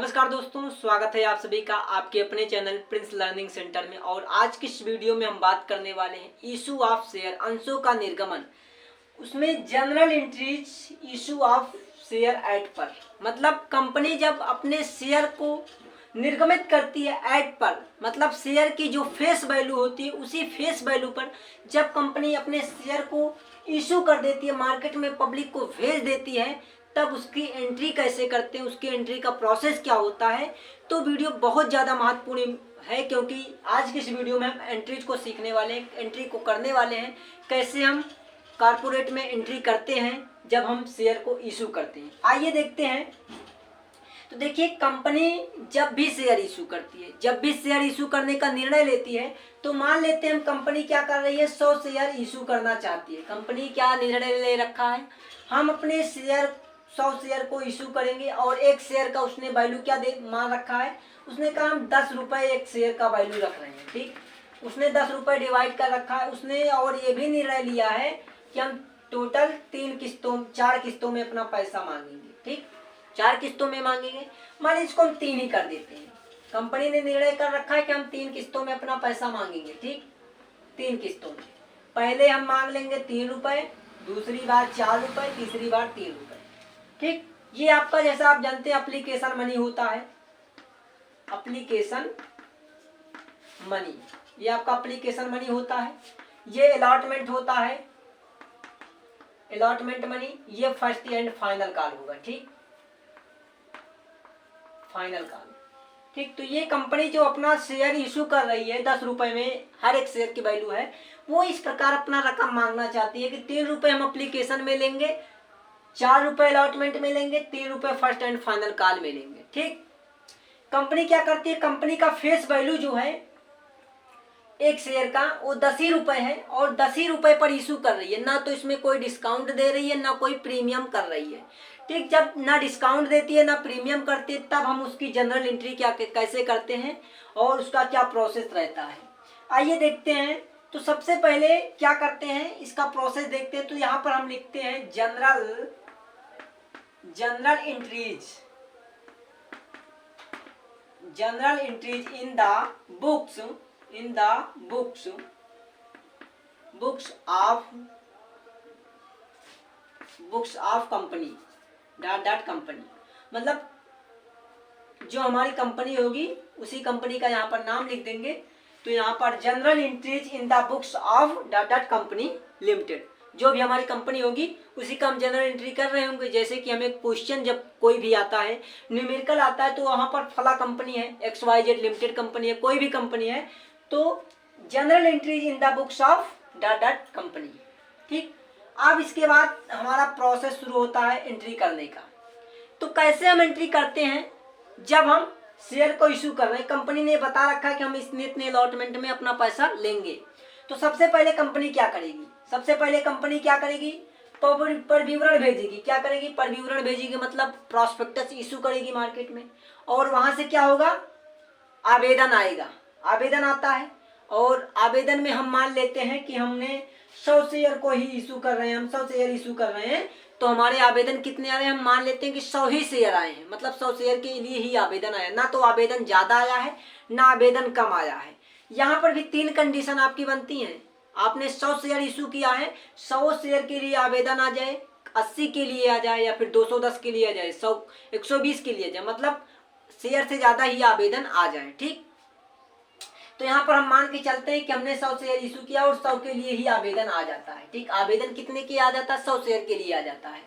नमस्कार दोस्तों, स्वागत है आप सभी का आपके अपने चैनल प्रिंस लर्निंग सेंटर में। और आज की इस वीडियो में हम बात करने वाले हैं इशू ऑफ शेयर, अंशों का निर्गमन, उसमें general entries issue of share eight पर। मतलब कंपनी जब अपने शेयर को निर्गमित करती है एट पर, मतलब शेयर की जो फेस वैल्यू होती है उसी फेस वैल्यू पर जब कंपनी अपने शेयर को इशू कर देती है, मार्केट में पब्लिक को भेज देती है, तब उसकी एंट्री कैसे करते हैं, उसकी एंट्री का प्रोसेस क्या होता है। तो वीडियो बहुत ज़्यादा महत्वपूर्ण है क्योंकि आज की इस वीडियो में हम एंट्रीज को सीखने वाले हैं, एंट्री को करने वाले हैं, कैसे हम कारपोरेट में एंट्री करते हैं जब हम शेयर को इशू करते हैं। आइए देखते हैं। तो देखिए, कंपनी जब भी शेयर इशू करती है, जब भी शेयर इशू करने का निर्णय लेती है, तो मान लेते हैं हम कंपनी क्या कर रही है, 100 शेयर इशू करना चाहती है। कंपनी क्या निर्णय ले रखा है, हम अपने शेयर 100 शेयर को इशू करेंगे और एक शेयर का उसने वैल्यू क्या दे मान रखा है, उसने कहा हम 10 रुपये एक शेयर का वैल्यू रख रहे हैं। ठीक, उसने 10 रुपये डिवाइड कर रखा है उसने, और ये भी निर्णय लिया है कि हम टोटल 4 किस्तों में अपना पैसा मांगेंगे। ठीक, 4 किस्तों में मांगेंगे। मान लीजिए इसको हम 3 ही कर देते हैं। कंपनी ने निर्णय कर रखा है कि हम 3 किस्तों में अपना पैसा मांगेंगे। ठीक, 3 किस्तों में पहले हम मांग लेंगे 3 रुपये, दूसरी बार 4 रुपये, तीसरी बार 3 रुपये। ठीक, ये आपका जैसा आप जानते हैं एप्लीकेशन मनी होता है, एप्लीकेशन मनी, ये आपका एप्लीकेशन मनी होता है। ये अलॉटमेंट होता है, अलॉटमेंट मनी। ये फर्स्ट एंड फाइनल कॉल होगा। ठीक, फाइनल कॉल। ठीक, तो ये कंपनी जो अपना शेयर इशू कर रही है 10 रुपए में, हर एक शेयर की वैल्यू है, वो इस प्रकार अपना रकम मांगना चाहती है कि 3 रुपये हम एप्लीकेशन में लेंगे, 4 रुपये अलॉटमेंट में लेंगे, 3 रुपये फर्स्ट एंड फाइनल कॉल में लेंगे। ठीक, कंपनी क्या करती है, कंपनी का फेस वैल्यू जो है एक शेयर का वो 10 ही रुपये है और 10 ही रुपये पर इशू कर रही है। ना तो इसमें कोई डिस्काउंट दे रही है, ना कोई प्रीमियम कर रही है। ठीक, जब ना डिस्काउंट देती है ना प्रीमियम करती है, तब हम उसकी जनरल एंट्री कैसे करते हैं और उसका क्या प्रोसेस रहता है, आइए देखते हैं। तो सबसे पहले क्या करते हैं, इसका प्रोसेस देखते हैं। तो यहाँ पर हम लिखते हैं general entries in the books of company dot company. मतलब जो हमारी कंपनी होगी उसी कंपनी का यहाँ पर नाम लिख देंगे। तो यहाँ पर general entries in the books of dot company limited, जो भी हमारी कंपनी होगी उसी का हम जनरल एंट्री कर रहे होंगे। जैसे कि हमें क्वेश्चन जब कोई भी आता है, न्यूमेरिकल आता है, तो वहाँ पर फला कंपनी है, XYZ लिमिटेड कंपनी है, कोई भी कंपनी है, तो general entries in the books of dot company. ठीक, अब इसके बाद हमारा प्रोसेस शुरू होता है एंट्री करने का। तो कैसे हम एंट्री करते हैं, जब हम शेयर को इशू कर रहे हैं, कंपनी ने बता रखा है कि हम इतने अलॉटमेंट में अपना पैसा लेंगे। तो सबसे पहले कंपनी क्या करेगी, पर विवरण भेजेगी। क्या करेगी, पर विवरण भेजेगी, मतलब प्रॉस्पेक्टस इशू करेगी मार्केट में। और वहां से क्या होगा, आवेदन आएगा, आवेदन आता है। और आवेदन में हम मान लेते हैं कि हमने 100 शेयर को ही इशू कर रहे हैं, हम 100 शेयर इशू कर रहे हैं, तो हमारे आवेदन कितने आ रहे हैं, हम मान लेते हैं कि 100 ही शेयर आए हैं, मतलब 100 शेयर के लिए ही आवेदन आया, ना तो आवेदन ज्यादा आया है ना आवेदन कम आया है। यहाँ पर भी 3 कंडीशन आपकी बनती हैं। आपने 100 शेयर इशू किया है, 100 शेयर के लिए आवेदन आ जाए, 80 के लिए आ जाए, या फिर 210 के लिए आ जाए, 120 के लिए आ जाए, मतलब शेयर से ज्यादा ही आवेदन आ जाए। ठीक, तो यहाँ पर हम मान के चलते हैं कि हमने 100 शेयर इशू किया और 100 के लिए ही आवेदन आ जाता है। ठीक, आवेदन कितने के आ जाता है, 100 शेयर के लिए आ जाता है।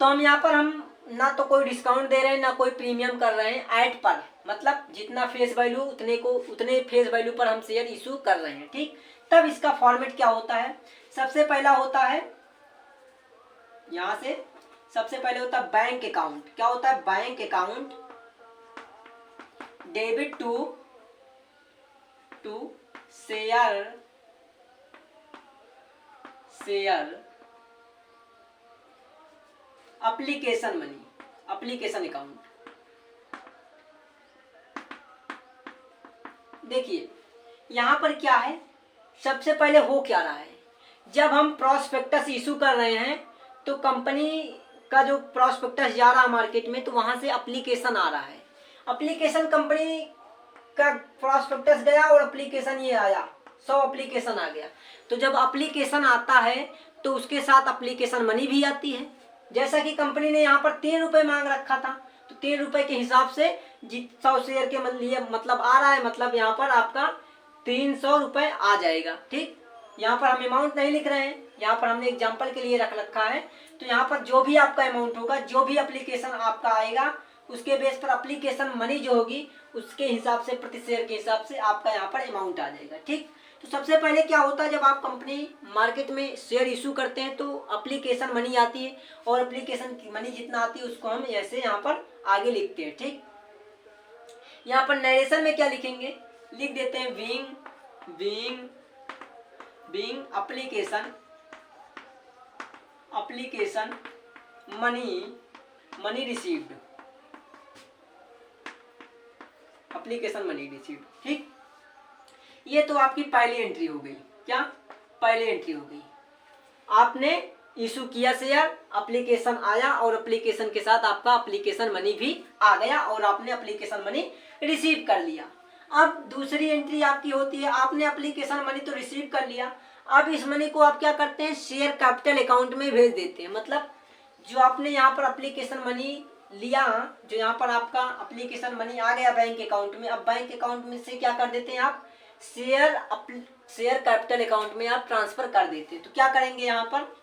तो हम यहाँ पर हम ना तो कोई डिस्काउंट दे रहे हैं ना कोई प्रीमियम कर रहे हैं, एट पर, मतलब जितना फेस वैल्यू उतने फेस वैल्यू पर हम शेयर इशू कर रहे हैं। ठीक, तब इसका फॉर्मेट क्या होता है, सबसे पहला होता है, यहाँ से सबसे पहले होता है बैंक अकाउंट। क्या होता है, bank account debit to share application money, application account. देखिए यहाँ पर क्या है, सबसे पहले हो क्या रहा है, जब हम प्रॉस्पेक्टस इशू कर रहे हैं तो कंपनी का जो प्रॉस्पेक्टस जा रहा है मार्केट में, तो वहां से एप्लीकेशन आ रहा है। एप्लीकेशन कंपनी का प्रॉस्पेक्टस गया और एप्लीकेशन ये आया, 100 एप्लीकेशन आ गया। तो जब एप्लीकेशन आता है तो उसके साथ एप्लीकेशन मनी भी आती है। जैसा कि कंपनी ने यहाँ पर 3 रुपए मांग रखा था, तो 3 रुपए के हिसाब से 100 शेयर के लिए मतलब आ रहा है, मतलब यहाँ पर आपका 300 रुपए आ जाएगा। ठीक, यहाँ पर हम अमाउंट नहीं लिख रहे हैं, यहाँ पर हमने एग्जाम्पल के लिए रख रखा है। तो यहाँ पर जो भी आपका अमाउंट होगा, जो भी एप्लीकेशन आपका आएगा, उसके बेस पर एप्लीकेशन मनी जो होगी उसके हिसाब से, प्रति शेयर के हिसाब से आपका यहाँ पर अमाउंट आ जाएगा। ठीक, तो सबसे पहले क्या होता है, जब आप कंपनी मार्केट में शेयर इशू करते हैं तो एप्लीकेशन मनी आती है, और एप्लीकेशन की मनी जितना आती है उसको हम ऐसे यहाँ पर आगे लिखते हैं। ठीक, यहाँ पर नरेशन में क्या लिखेंगे, लिख देते हैं being application money received, application money received. ठीक, ये तो आपकी पहली एंट्री हो गई। क्या, पहली एंट्री हो गई, आपने इशू किया शेयर, एप्लीकेशन आया और एप्लीकेशन के साथ आपका एप्लीकेशन मनी भी आ गया और आपने एप्लीकेशन मनी रिसीव कर लिया। अब दूसरी एंट्री आपकी होती है, आपने एप्लीकेशन मनी तो रिसीव कर लिया, अब इस मनी को आप क्या करते हैं, शेयर कैपिटल अकाउंट में भेज देते हैं। मतलब जो आपने यहाँ पर एप्लीकेशन मनी लिया, जो यहाँ पर आपका एप्लीकेशन मनी आ गया बैंक अकाउंट में, अब बैंक अकाउंट में से क्या कर देते हैं आप, शेयर कैपिटल अकाउंट में आप ट्रांसफर कर देते हैं। तो क्या करेंगे, यहाँ पर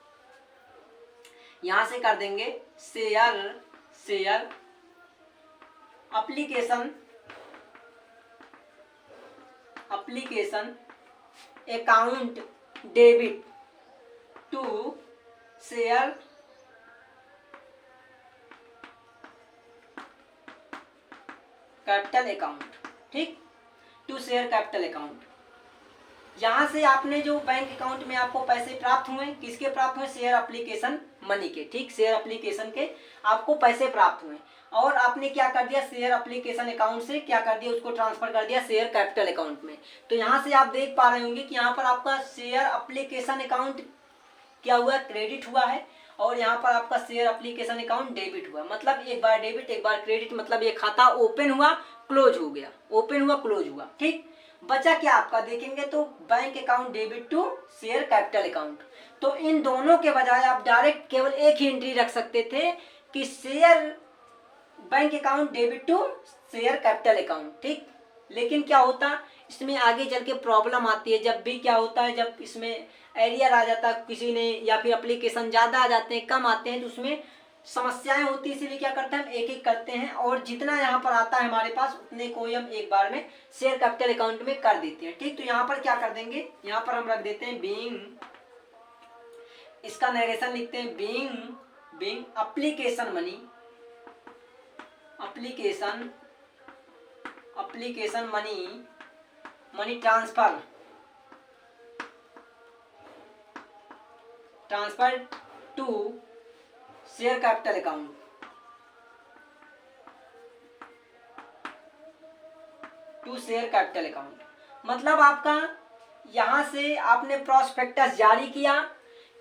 यहां से कर देंगे share application account debit to share capital account. ठीक, टू शेयर कैपिटल अकाउंट, यहां से आपने जो बैंक अकाउंट में आपको पैसे प्राप्त हुए, किसके प्राप्त हुए, शेयर एप्लीकेशन मनी के। ठीक, शेयर एप्लीकेशन के आपको पैसे प्राप्त हुए और आपने क्या कर दिया, शेयर एप्लीकेशन अकाउंट से क्या कर दिया, उसको ट्रांसफर कर दिया शेयर कैपिटल अकाउंट में। तो यहां से आप देख पा रहे होंगे कि यहाँ पर आपका शेयर एप्लीकेशन अकाउंट क्या हुआ, क्रेडिट हुआ है, और यहाँ पर आपका शेयर एप्लीकेशन अकाउंट डेबिट हुआ। मतलब एक बार डेबिट एक बार क्रेडिट, मतलब ये खाता ओपन हुआ क्लोज हो गया, ओपन हुआ क्लोज हुआ। ठीक, बचा क्या आपका, देखेंगे तो bank account debit to share capital account. तो इन दोनों के बजाय आप डायरेक्ट केवल एक ही एंट्री रख सकते थे कि share bank account debit to share capital account. ठीक, लेकिन क्या होता, इसमें आगे चल के प्रॉब्लम आती है। जब भी क्या होता है, जब इसमें एरियर आ जाता है किसी ने, या फिर एप्लीकेशन ज़्यादा आ जाते हैं, कम आते हैं, तो उसमें समस्याएं होती है। इसीलिए क्या करते हैं, हम एक एक करते हैं और जितना यहाँ पर आता है हमारे पास उतने को ही हम एक बार में शेयर कैपिटल अकाउंट में कर देते हैं। ठीक, तो यहाँ पर क्या कर देंगे, यहाँ पर हम रख देते हैं बीइंग, इसका नरेशन लिखते हैं being application money transfer to share capital account, मतलब आपका यहां से आपने प्रॉस्पेक्टस जारी किया,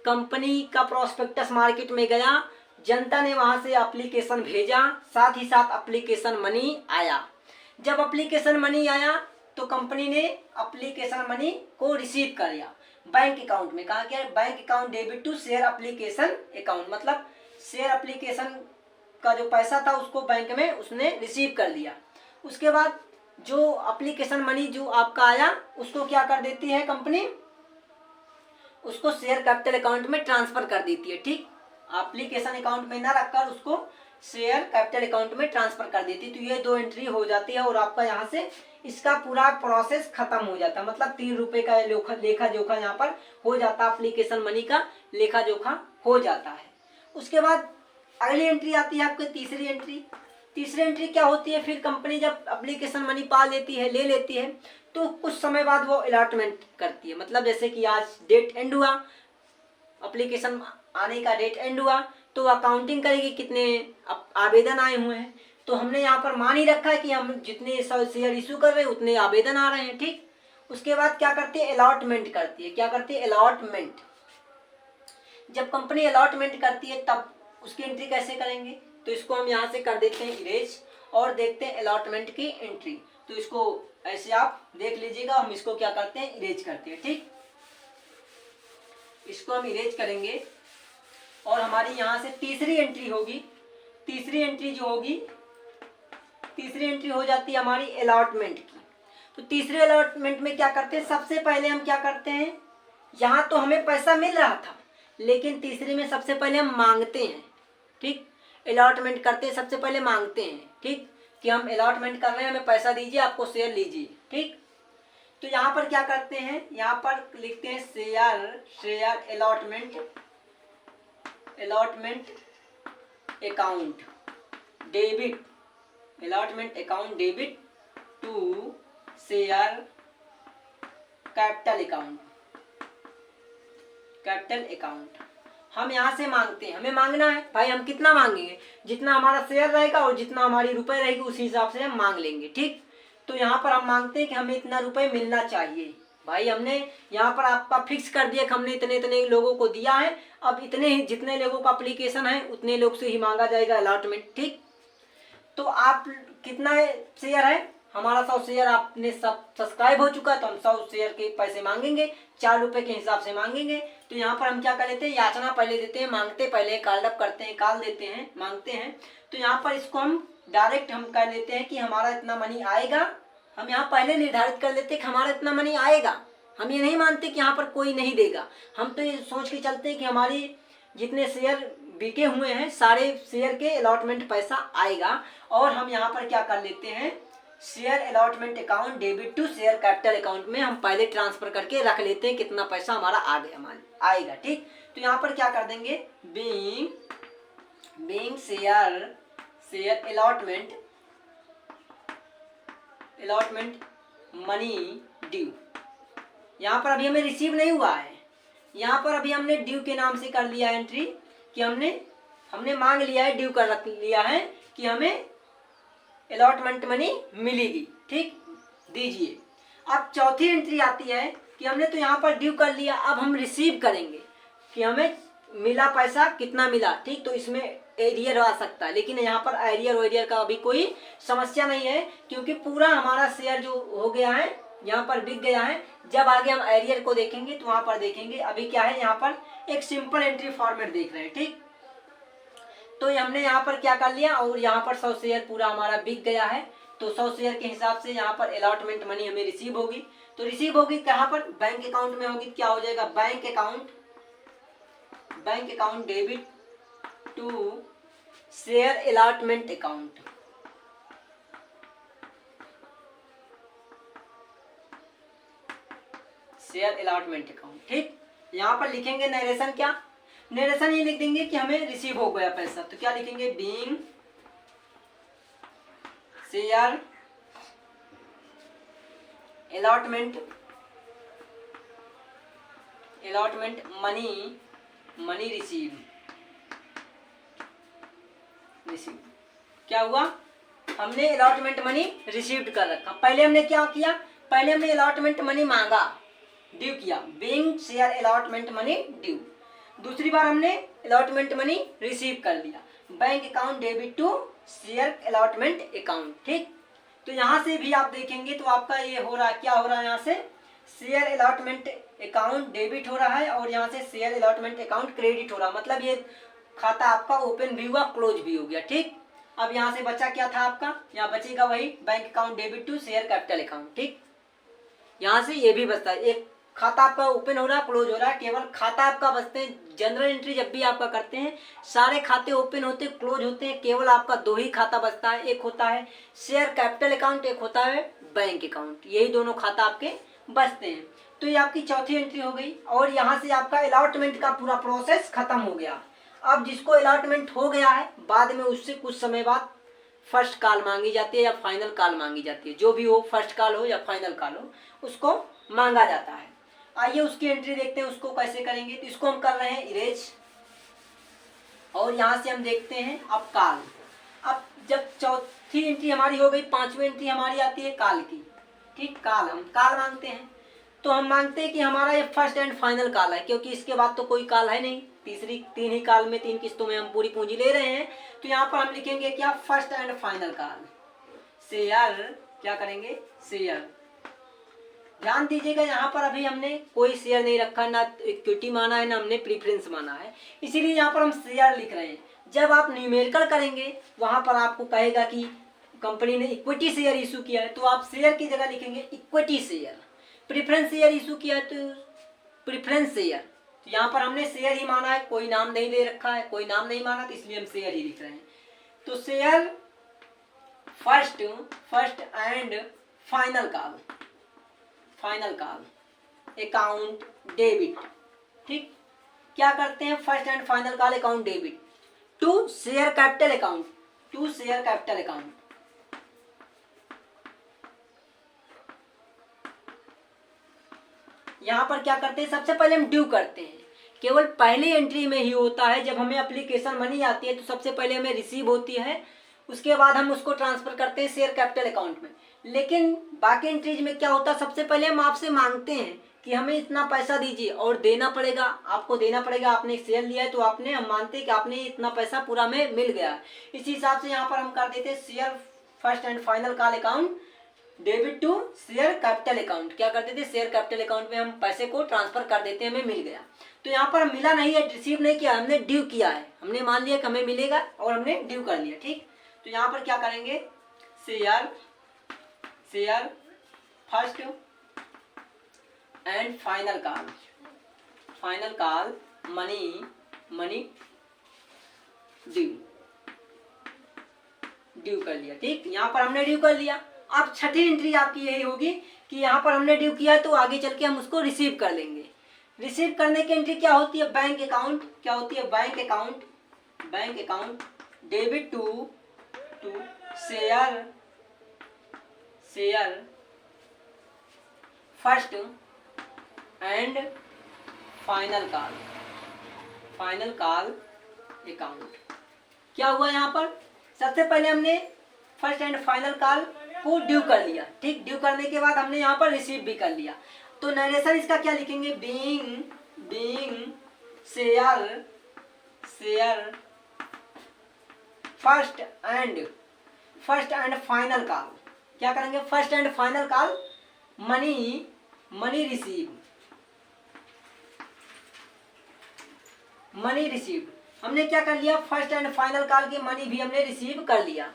कंपनी का प्रॉस्पेक्टस मार्केट में गया, जनता ने वहां से एप्लीकेशन भेजा, साथ ही साथ एप्लीकेशन मनी आया। जब एप्लीकेशन मनी आया तो कंपनी ने एप्लीकेशन मनी को रिसीव कर लिया बैंक अकाउंट में। कहा क्या, bank account debit to share application account, मतलब शेयर एप्लीकेशन का जो पैसा था उसको बैंक में उसने रिसीव कर लिया। उसके बाद जो एप्लीकेशन मनी जो आपका आया उसको क्या कर देती है कंपनी, उसको शेयर कैपिटल अकाउंट में ट्रांसफर कर देती है। ठीक, एप्लीकेशन अकाउंट में ना रखकर उसको शेयर कैपिटल अकाउंट में ट्रांसफर कर देती है। तो ये दो एंट्री हो जाती है और आपका यहाँ से इसका पूरा प्रोसेस खत्म हो जाता है। मतलब 3 रुपए का लेखा जोखा यहाँ पर हो जाता है, एप्लीकेशन मनी का लेखा जोखा हो जाता है। उसके बाद अगली एंट्री आती है आपकी तीसरी एंट्री क्या होती है, फिर कंपनी जब एप्लीकेशन मनी पा लेती है, ले लेती है, तो कुछ समय बाद वो अलॉटमेंट करती है। मतलब जैसे कि आज डेट एंड हुआ, एप्लीकेशन आने का डेट एंड हुआ, तो अकाउंटिंग करेगी कितने आवेदन आए हुए हैं। तो हमने यहाँ पर मान ही रखा है कि हम जितने शेयर इशू कर रहे हैं उतने आवेदन आ रहे हैं। ठीक, उसके बाद क्या करती है, अलॉटमेंट करती है। क्या करती है, अलॉटमेंट। जब कंपनी अलॉटमेंट करती है तब उसकी एंट्री कैसे करेंगे, तो इसको हम यहाँ से कर देते हैं इरेज और देखते हैं अलॉटमेंट की एंट्री। तो इसको ऐसे आप देख लीजिएगा, हम इसको क्या करते हैं, इरेज करते हैं। ठीक, इसको हम इरेज करेंगे और हमारी यहाँ से तीसरी एंट्री होगी। तीसरी एंट्री जो होगी, तीसरी एंट्री हो जाती है हमारी अलॉटमेंट की। तो तीसरे अलॉटमेंट में क्या करते हैं, सबसे पहले हम क्या करते हैं, यहाँ तो हमें पैसा मिल रहा था, लेकिन तीसरे में सबसे पहले हम मांगते हैं। ठीक, अलॉटमेंट करते हैं, सबसे पहले मांगते हैं। ठीक, कि हम अलॉटमेंट कर रहे हैं, हमें पैसा दीजिए, आपको शेयर लीजिए। ठीक, तो यहाँ पर क्या करते हैं, यहाँ पर लिखते हैं share allotment account debit, allotment account debit to share capital account. हम यहाँ से मांगते हैं, हमें मांगना है भाई, हम कितना मांगेंगे, जितना हमारा शेयर रहेगा और जितना हमारी रुपए रहेगी उसी हिसाब से हम मांग लेंगे। ठीक, तो यहाँ पर हम मांगते हैं कि हमें इतना रुपए मिलना चाहिए। भाई हमने यहाँ पर आपका फिक्स कर दिया कि हमने इतने इतने लोगों को दिया है, अब इतने ही जितने लोगों का एप्लीकेशन है उतने लोग से ही मांगा जाएगा अलॉटमेंट। ठीक, तो आप कितना शेयर है, हमारा 100 शेयर आपने सब सब्सक्राइब हो चुका है, तो हम 100 शेयर के पैसे मांगेंगे, 4 रुपए के हिसाब से मांगेंगे। तो यहाँ पर हम क्या कर लेते हैं, याचना पहले देते हैं, मांगते पहले, कॉल्ड अप करते हैं, कॉल देते हैं, मांगते हैं। तो यहाँ पर इसको हम डायरेक्ट हम कर लेते हैं कि हमारा इतना मनी आएगा। हम यहाँ पहले निर्धारित कर लेते हैं कि हमारा इतना मनी आएगा। हम ये नहीं मानते कि यहाँ पर कोई नहीं देगा, हम तो ये सोच के चलते हैं कि हमारी जितने शेयर बिके हुए हैं सारे शेयर के अलॉटमेंट पैसा आएगा। और हम यहाँ पर क्या कर लेते हैं, share allotment account debit to share capital account में हम पहले ट्रांसफर करके रख लेते हैं कितना पैसा हमारा आएगा। ठीक, तो यहाँ पर क्या कर देंगे, being share allotment money due. यहाँ पर अभी हमें रिसीव नहीं हुआ है, यहाँ पर अभी हमने ड्यू के नाम से कर लिया एंट्री कि हमने मांग लिया है, ड्यू कर रख लिया है कि हमें अलॉटमेंट मनी मिलेगी। ठीक, दीजिए। अब चौथी एंट्री आती है कि हमने तो यहाँ पर ड्यू कर लिया, अब हम रिसीव करेंगे कि हमें मिला पैसा कितना मिला। ठीक, तो इसमें एरियर आ सकता है, लेकिन यहाँ पर एरियर का अभी कोई समस्या नहीं है, क्योंकि पूरा हमारा शेयर जो हो गया है यहाँ पर बिक गया है। जब आगे हम एरियर को देखेंगे तो वहां पर देखेंगे। अभी क्या है, यहाँ पर एक सिंपल एंट्री फॉर्मेट देख रहे हैं। ठीक, तो हमने यहाँ पर क्या कर लिया, और यहाँ पर 100 शेयर पूरा हमारा बिक गया है, तो 100 शेयर के हिसाब से यहाँ पर अलॉटमेंट मनी हमें रिसीव होगी। तो रिसीव होगी कहाँ पर, बैंक अकाउंट में होगी। क्या हो जाएगा, bank account debit to share allotment account. Share allotment account. ठीक, यहाँ पर लिखेंगे नरेशन, क्या नरेशन ये लिख देंगे कि हमें रिसीव हो गया पैसा। तो क्या लिखेंगे, being share allotment money receive. क्या हुआ, हमने अलॉटमेंट मनी रिसीव्ड कर रखा। पहले हमने क्या किया, पहले हमने अलॉटमेंट मनी मांगा, ड्यू किया, being share allotment money due. दूसरी बार हमने अलॉटमेंट मनी रिसीव कर लिया, bank account debit to share allotment account. ठीक, तो यहाँ से भी आप देखेंगे तो आपका ये हो रहा है, क्या हो रहा है, यहाँ से शेयर अलॉटमेंट अकाउंट डेबिट हो रहा है और यहाँ से शेयर अलॉटमेंट अकाउंट क्रेडिट हो रहा है। मतलब ये खाता आपका ओपन भी हुआ, क्लोज भी हो गया। ठीक, अब यहाँ से बचा क्या था आपका, यहाँ बचेगा वही bank account debit to share capital account. ठीक, यहाँ से ये भी बचता है, एक खाता आपका ओपन हो रहा है, क्लोज हो रहा है, केवल खाता आपका बचते हैं। जनरल एंट्री जब भी आपका करते हैं सारे खाते ओपन होते हैं, क्लोज होते हैं, केवल आपका 2 ही खाता बचता है। एक होता है शेयर कैपिटल अकाउंट, एक होता है बैंक अकाउंट। यही दोनों खाता आपके बचते हैं। तो ये आपकी चौथी एंट्री हो गई और यहाँ से आपका अलॉटमेंट का पूरा प्रोसेस खत्म हो गया। अब जिसको अलॉटमेंट हो गया है, बाद में उससे कुछ समय बाद फर्स्ट कॉल मांगी जाती है या फाइनल कॉल मांगी जाती है। जो भी हो, फर्स्ट कॉल हो या फाइनल कॉल हो, उसको मांगा जाता है। आइए उसकी एंट्री देखते हैं, उसको कैसे करेंगे। तो इसको हम कर रहे हैं इरेज और यहाँ से हम देखते हैं अब कॉल। अब जब चौथी एंट्री हमारी हो गई, 5वीं एंट्री हमारी आती है कॉल की। ठीक, कॉल हम कॉल मांगते हैं। तो हम मांगते हैं कि हमारा ये फर्स्ट एंड फाइनल कॉल है, क्योंकि इसके बाद तो कोई कॉल है नहीं। तीन ही काल में 3 किस्तों में हम पूरी पूंजी ले रहे हैं। तो यहाँ पर हम लिखेंगे क्या, फर्स्ट एंड फाइनल काल शेयर, क्या करेंगे, शेयर। ध्यान दीजिएगा यहाँ पर अभी हमने कोई शेयर नहीं रखा, ना इक्विटी माना है ना हमने प्रीफरेंस माना है, इसीलिए यहाँ पर हम शेयर लिख रहे हैं। जब आप न्यूमेरिकल करेंगे वहां पर आपको कहेगा कि कंपनी ने इक्विटी शेयर इशू किया है, तो आप शेयर की जगह लिखेंगे equity share. Preference share issue किया है तो प्रीफरेंस शेयर। तो यहाँ पर हमने शेयर ही माना है, कोई नाम नहीं दे रखा है, कोई नाम नहीं माना, तो इसलिए हम शेयर ही लिख रहे हैं। तो share first and final call, final call account debit. ठीक, क्या करते हैं, first and final call account debit to share capital account, to share capital account. यहां पर क्या करते हैं, सबसे पहले हम ड्यू करते हैं। केवल पहली एंट्री में ही होता है, जब हमें एप्लीकेशन मनी आती है तो सबसे पहले हमें रिसीव होती है, उसके बाद हम उसको ट्रांसफर करते हैं शेयर कैपिटल अकाउंट में। लेकिन बाकी एंट्रीज में क्या होता है, सबसे पहले हम आपसे मांगते हैं कि हमें इतना पैसा दीजिए और देना पड़ेगा, आपको देना पड़ेगा। आपने शेयर लिया है तो आपने, हम मानते हैं कि आपने इतना पैसा पूरा में मिल गया। इसी हिसाब से यहाँ पर हम कर देते हैं share first and final call account debit to share capital account. क्या करते थे, शेयर कैपिटल अकाउंट में हम पैसे को ट्रांसफर कर देते हैं, हमें मिल गया। तो यहाँ पर मिला नहीं है, रिसीव नहीं किया, हमने ड्यू किया है। हमने मान लिया कि हमें मिलेगा और हमने ड्यू कर लिया। ठीक, तो यहाँ पर क्या करेंगे, share first and final call money due कर लिया। ठीक, यहाँ पर हमने ड्यू कर लिया। अब छठी एंट्री आपकी यही होगी कि यहाँ पर हमने ड्यू किया तो आगे चल के हम उसको रिसीव कर लेंगे। रिसीव करने की एंट्री क्या होती है, बैंक अकाउंट। क्या होती है, bank account debit to share first and final call account. क्या हुआ यहाँ पर, सबसे पहले हमने फर्स्ट एंड फाइनल कॉल को ड्यू कर लिया। ठीक, ड्यू करने के बाद हमने यहाँ पर रिसीव भी कर लिया। तो नरेशन इसका क्या लिखेंगे, being share first and final call. क्या करेंगे, first and final call money received. हमने क्या कर लिया, फर्स्ट एंड फाइनल कॉल की मनी भी हमने रिसीव कर लिया।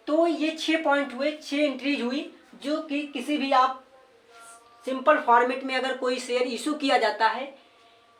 तो ये 6 पॉइंट हुए, 6 एंट्रीज हुई, जो कि किसी भी आप सिंपल फॉर्मेट में अगर कोई शेयर इशू किया जाता है,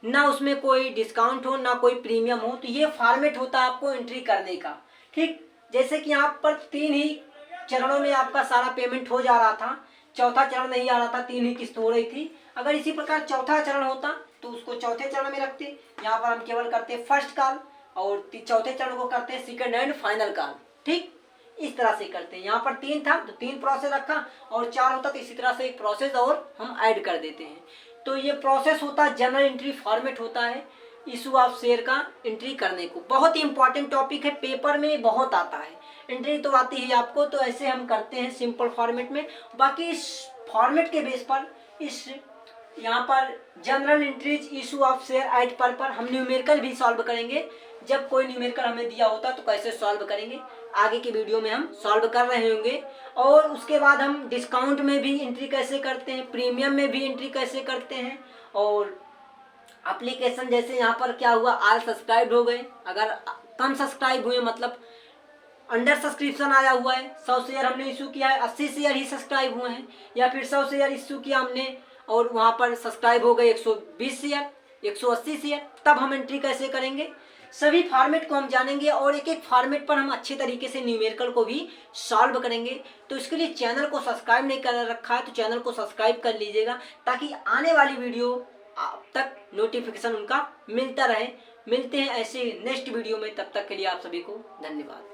ना उसमें कोई डिस्काउंट हो ना कोई प्रीमियम हो, तो ये फॉर्मेट होता है आपको एंट्री करने का। ठीक, जैसे कि यहाँ पर 3 ही चरणों में आपका सारा पेमेंट हो जा रहा था, चौथा चरण नहीं आ रहा था, 3 ही किस्त हो रही थी। अगर इसी प्रकार चौथा चरण होता तो उसको चौथे चरण में रखते। यहाँ पर हम केवल करते फर्स्ट कॉल और चौथे चरण को करते हैं सेकंड एंड फाइनल कॉल। ठीक, इस तरह से करते हैं। यहाँ पर 3 था तो 3 प्रोसेस रखा, और 4 होता तो इसी तरह से एक प्रोसेस और हम ऐड कर देते हैं। तो ये प्रोसेस होता है, जनरल एंट्री फॉर्मेट होता है इशू ऑफ शेयर का एंट्री करने को। बहुत ही इंपॉर्टेंट टॉपिक है, पेपर में बहुत आता है। एंट्री तो आती है आपको, तो ऐसे हम करते हैं सिंपल फॉर्मेट में। बाकी इस फॉर्मेट के बेस पर इस यहाँ पर general entries issue of share eight पर हम न्यूमेरिकल भी सॉल्व करेंगे। जब कोई न्यूमेरिकल हमें दिया होता तो कैसे सॉल्व करेंगे, आगे की वीडियो में हम सॉल्व कर रहे होंगे। और उसके बाद हम डिस्काउंट में भी एंट्री कैसे करते हैं, प्रीमियम में भी एंट्री कैसे करते हैं, और एप्लीकेशन जैसे यहाँ पर क्या हुआ, ऑल सब्सक्राइब हो गए, अगर कम सब्सक्राइब हुए मतलब अंडर सब्सक्रिप्शन आया हुआ है, 100 शेयर हमने इशू किया है, 80 शेयर ही सब्सक्राइब हुए हैं, या फिर 100 शेयर इशू किया हमने और वहाँ पर सब्सक्राइब हो गए 120 शेयर, 180 शेयर, तब हम एंट्री कैसे करेंगे। सभी फॉर्मेट को हम जानेंगे और एक एक फॉर्मेट पर हम अच्छे तरीके से न्यूमेरिकल को भी सॉल्व करेंगे। तो इसके लिए चैनल को सब्सक्राइब नहीं कर रखा है तो चैनल को सब्सक्राइब कर लीजिएगा, ताकि आने वाली वीडियो आप तक नोटिफिकेशन उनका मिलता रहे। मिलते हैं ऐसे नेक्स्ट वीडियो में, तब तक के लिए आप सभी को धन्यवाद।